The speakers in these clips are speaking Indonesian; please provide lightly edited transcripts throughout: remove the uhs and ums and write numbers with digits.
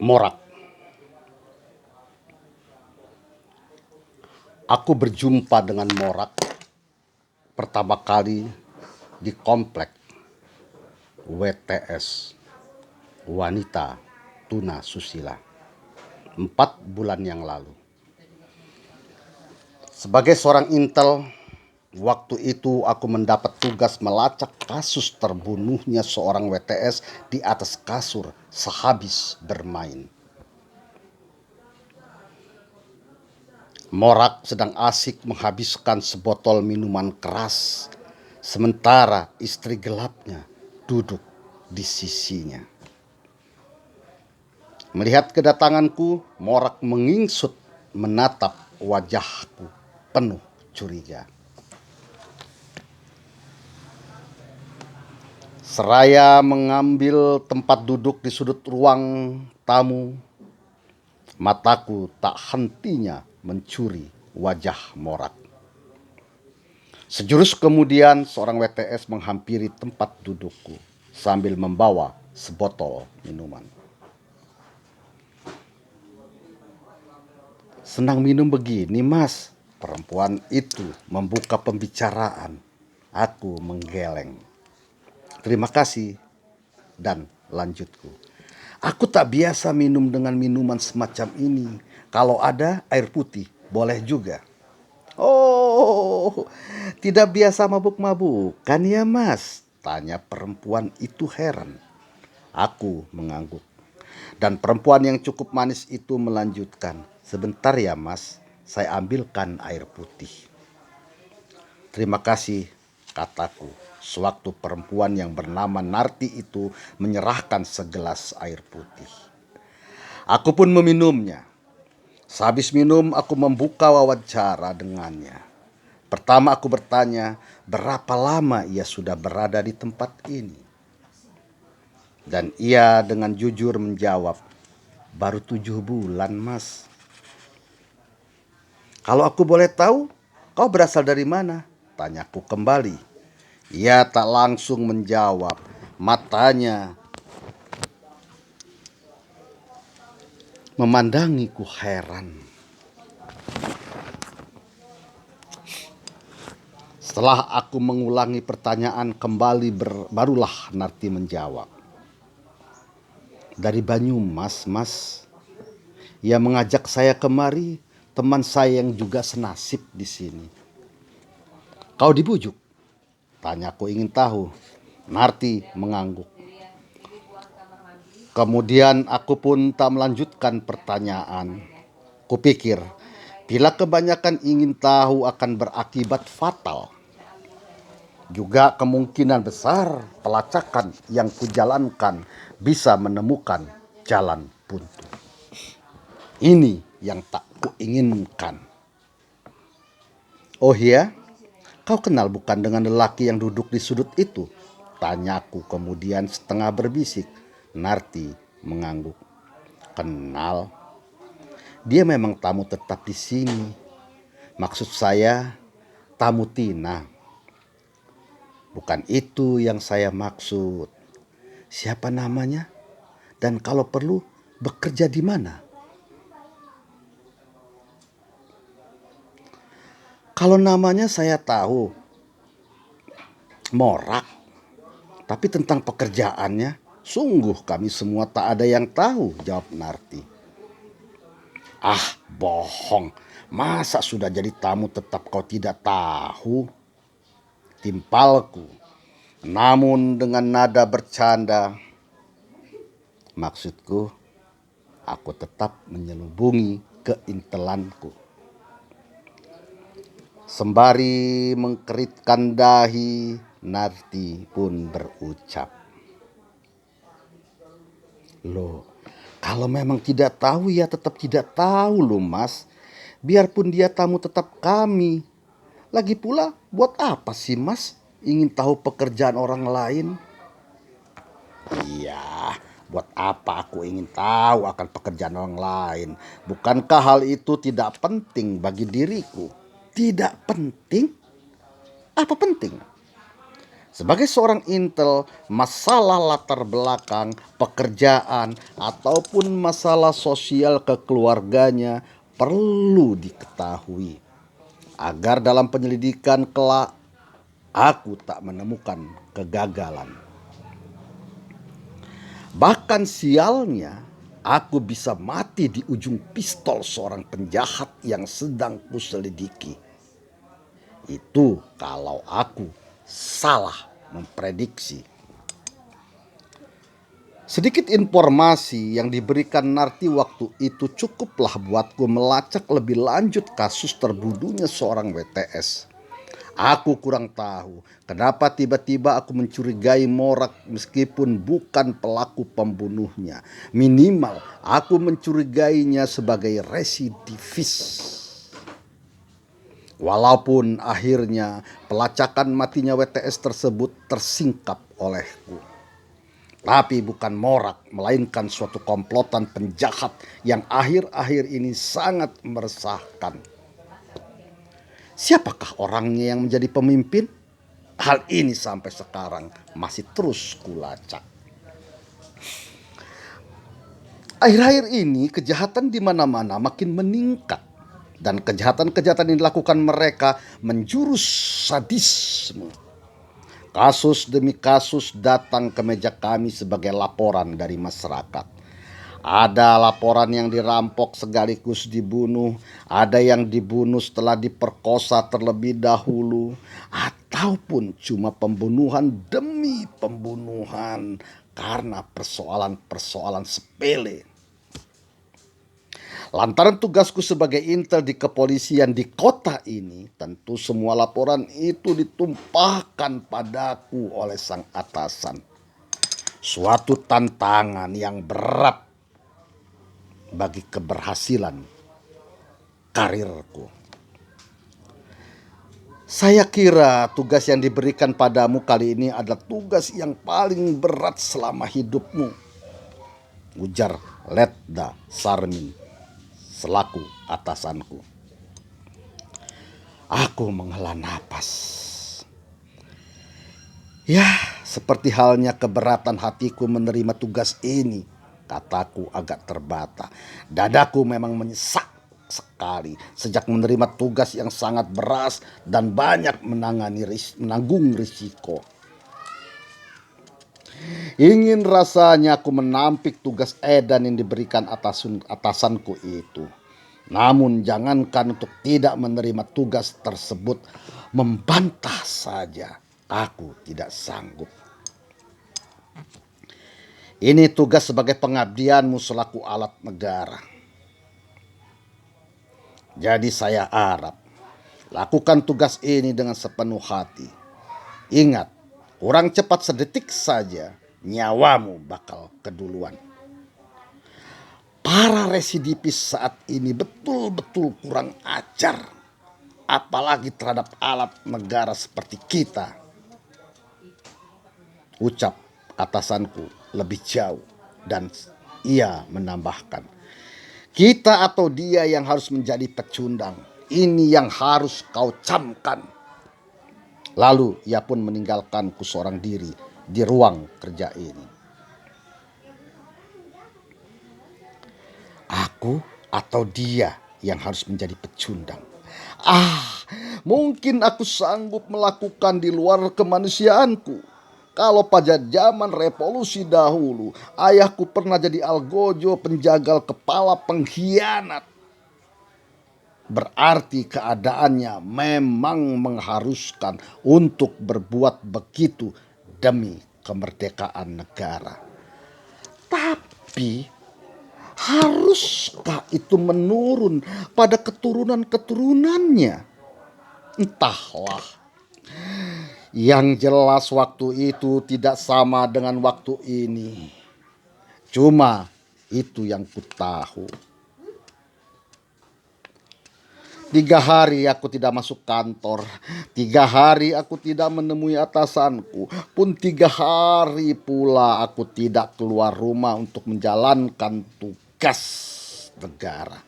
Morak. Aku berjumpa dengan Morak pertama kali di komplek WTS, Wanita Tuna Susila, 4 bulan yang lalu. Sebagai seorang intel, waktu itu aku mendapat tugas melacak kasus terbunuhnya seorang WTS di atas kasur sehabis bermain. Morak sedang asik menghabiskan sebotol minuman keras, sementara istri gelapnya duduk di sisinya. Melihat kedatanganku, Morak mengingsut menatap wajahku penuh curiga. Seraya mengambil tempat duduk di sudut ruang tamu, mataku tak hentinya mencuri wajah Morak. Sejurus kemudian seorang WTS menghampiri tempat dudukku sambil membawa sebotol minuman. "Senang minum begini, Mas?" Perempuan itu membuka pembicaraan. Aku menggeleng. "Terima kasih." Dan lanjutku, "Aku tak biasa minum dengan minuman semacam ini. Kalau ada air putih, boleh juga." "Oh, tidak biasa mabuk-mabukan ya, Mas?" tanya perempuan itu heran. Aku mengangguk. Dan perempuan yang cukup manis itu melanjutkan, "Sebentar ya, Mas, saya ambilkan air putih." "Terima kasih," kataku, sewaktu perempuan yang bernama Narti itu menyerahkan segelas air putih. Aku pun meminumnya. Sehabis minum, aku membuka wawancara dengannya. Pertama aku bertanya, berapa lama ia sudah berada di tempat ini. Dan ia dengan jujur menjawab, "Baru 7 bulan, Mas." "Kalau aku boleh tahu, kau berasal dari mana?" tanyaku kembali. Ia tak langsung menjawab. Matanya memandangiku heran. Setelah aku mengulangi pertanyaan kembali, barulah Narti menjawab, "Dari Banyumas, Mas. Ia mengajak saya kemari, teman saya yang juga senasib di sini." "Kau dibujuk?" tanyaku ingin tahu. Narti mengangguk. Kemudian aku pun tak melanjutkan pertanyaan. Kupikir, bila kebanyakan ingin tahu akan berakibat fatal. Juga kemungkinan besar pelacakan yang kujalankan bisa menemukan jalan buntu. Ini yang tak kuinginkan. "Oh iya, kau kenal bukan dengan lelaki yang duduk di sudut itu?" tanyaku kemudian setengah berbisik. Narti mengangguk. "Kenal. Dia memang tamu tetap di sini. Maksud saya, tamu Tina." "Bukan itu yang saya maksud. Siapa namanya? Dan kalau perlu, bekerja di mana?" "Kalau namanya saya tahu, Morak. Tapi tentang pekerjaannya, sungguh kami semua tak ada yang tahu," jawab Narti. "Ah, bohong. Masa sudah jadi tamu tetap kau tidak tahu?" timpalku. Namun dengan nada bercanda. Maksudku, aku tetap menyelubungi keintelanku. Sembari mengkeritkan dahi, Narti pun berucap, "Loh, kalau memang tidak tahu ya tetap tidak tahu loh, Mas. Biarpun dia tamu tetap kami. Lagi pula buat apa sih, Mas, ingin tahu pekerjaan orang lain?" "Iya, buat apa aku ingin tahu akan pekerjaan orang lain? Bukankah hal itu tidak penting bagi diriku?" "Tidak penting? Apa penting?" Sebagai seorang intel, masalah latar belakang, pekerjaan, ataupun masalah sosial kekeluarganya perlu diketahui agar dalam penyelidikan kelak aku tak menemukan kegagalan. Bahkan sialnya, aku bisa mati di ujung pistol seorang penjahat yang sedang kuselidiki. Itu kalau aku salah memprediksi. Sedikit informasi yang diberikan Narti waktu itu cukuplah buatku melacak lebih lanjut kasus terbunuhnya seorang WTS. Aku kurang tahu kenapa tiba-tiba aku mencurigai Morak meskipun bukan pelaku pembunuhnya. Minimal aku mencurigainya sebagai residivis. Walaupun akhirnya pelacakan matinya WTS tersebut tersingkap olehku. Tapi bukan Morak, melainkan suatu komplotan penjahat yang akhir-akhir ini sangat meresahkan. Siapakah orangnya yang menjadi pemimpin? Hal ini sampai sekarang masih terus kulacak. Akhir-akhir ini kejahatan di mana-mana makin meningkat. Dan kejahatan-kejahatan yang dilakukan mereka menjurus sadisme. Kasus demi kasus datang ke meja kami sebagai laporan dari masyarakat. Ada laporan yang dirampok sekaligus dibunuh, ada yang dibunuh setelah diperkosa terlebih dahulu, ataupun cuma pembunuhan demi pembunuhan karena persoalan-persoalan sepele. Lantaran tugasku sebagai intel di kepolisian di kota ini, tentu semua laporan itu ditumpahkan padaku oleh sang atasan. Suatu tantangan yang berat bagi keberhasilan karirku. Saya kira tugas yang diberikan padamu kali ini adalah tugas yang paling berat selama hidupmu, ujar Letda Sarmin selaku atasanku. Aku menghela napas. Ya, seperti halnya keberatan hatiku menerima tugas ini, kataku agak terbata. Dadaku memang menyesak sekali sejak menerima tugas yang sangat berat dan banyak menanggung risiko. Ingin rasanya aku menampik tugas edan yang diberikan atasanku itu. Namun jangankan untuk tidak menerima tugas tersebut, membantah saja aku tidak sanggup. Ini tugas sebagai pengabdianmu selaku alat negara. Jadi saya harap lakukan tugas ini dengan sepenuh hati. Ingat, kurang cepat sedetik saja nyawamu bakal keduluan. Para residivis saat ini betul-betul kurang ajar, apalagi terhadap alat negara seperti kita, ucap atasanku lebih jauh. Dan ia menambahkan, kita atau dia yang harus menjadi pecundang. Ini yang harus kau camkan. Lalu ia pun meninggalkanku seorang diri di ruang kerja ini. Aku atau dia yang harus menjadi pecundang. Mungkin aku sanggup melakukan di luar kemanusiaanku. Kalau pada zaman revolusi dahulu, ayahku pernah jadi algojo, penjagal kepala pengkhianat. Berarti keadaannya memang mengharuskan untuk berbuat begitu demi kemerdekaan negara. Tapi haruskah itu menurun pada keturunan-keturunannya? Entahlah. Yang jelas waktu itu tidak sama dengan waktu ini. Cuma itu yang ku tahu. 3 hari aku tidak masuk kantor. 3 hari aku tidak menemui atasanku. Pun 3 hari pula aku tidak keluar rumah untuk menjalankan tugas negara.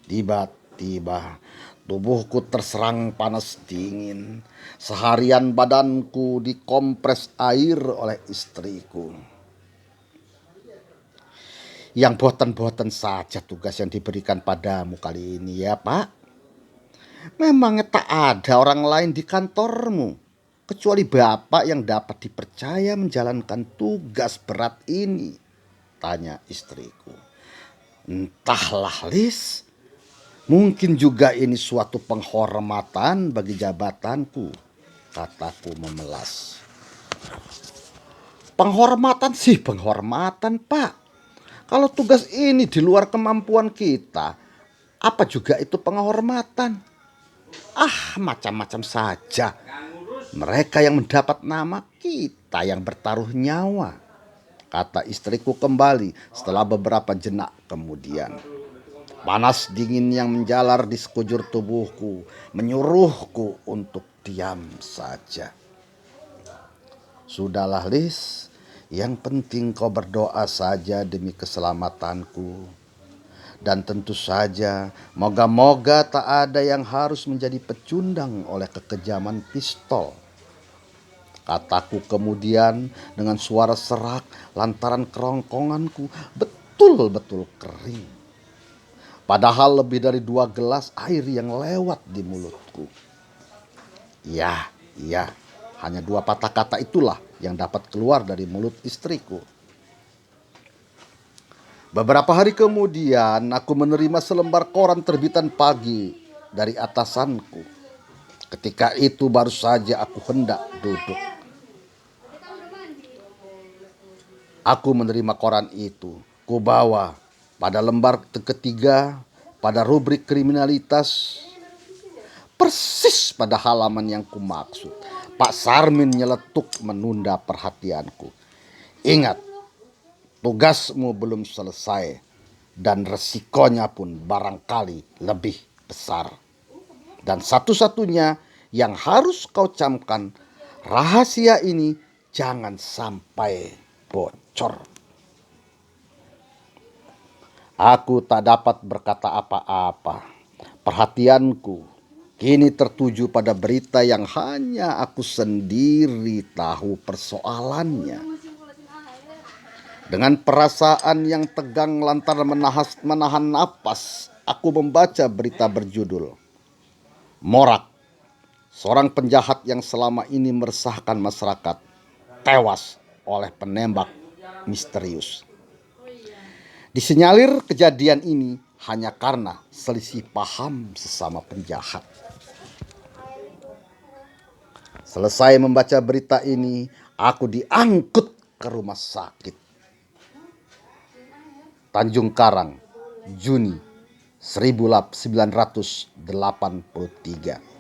Tiba-tiba Tubuhku terserang panas dingin. Seharian badanku dikompres air oleh istriku. Yang boten-boten saja tugas yang diberikan padamu kali ini ya, Pak. Memangnya tak ada orang lain di kantormu kecuali Bapak yang dapat dipercaya menjalankan tugas berat ini? Tanya istriku. Entahlah, Lis. Mungkin juga ini suatu penghormatan bagi jabatanku, kataku memelas. Penghormatan sih penghormatan, Pak. Kalau tugas ini di luar kemampuan kita, apa juga itu penghormatan? Macam-macam saja. Mereka yang mendapat nama, kita yang bertaruh nyawa, kata istriku kembali setelah beberapa jenak kemudian. Panas dingin yang menjalar di sekujur tubuhku menyuruhku untuk diam saja. Sudahlah, Lis, yang penting kau berdoa saja demi keselamatanku. Dan tentu saja moga-moga tak ada yang harus menjadi pecundang oleh kekejaman pistol, kataku kemudian dengan suara serak lantaran kerongkonganku betul-betul kering. Padahal lebih dari 2 gelas air yang lewat di mulutku. Ya, hanya 2 patah kata itulah yang dapat keluar dari mulut istriku. Beberapa hari kemudian aku menerima selembar koran terbitan pagi dari atasanku. Ketika itu baru saja aku hendak duduk. Aku menerima koran itu. Ku bawa pada lembar ketiga pada rubrik kriminalitas. Persis pada halaman yang kumaksud. Pak Sarmin nyeletuk menunda perhatianku. Ingat, tugasmu belum selesai dan resikonya pun barangkali lebih besar. Dan satu-satunya yang harus kau camkan, rahasia ini jangan sampai bocor. Aku tak dapat berkata apa-apa. Perhatianku kini tertuju pada berita yang hanya aku sendiri tahu persoalannya. Dengan perasaan yang tegang lantaran menahan napas, aku membaca berita berjudul Morak, seorang penjahat yang selama ini meresahkan masyarakat, tewas oleh penembak misterius. Disinyalir kejadian ini hanya karena selisih paham sesama penjahat. Selesai membaca berita ini, aku diangkut ke rumah sakit. Tanjung Karang, Juni 1983.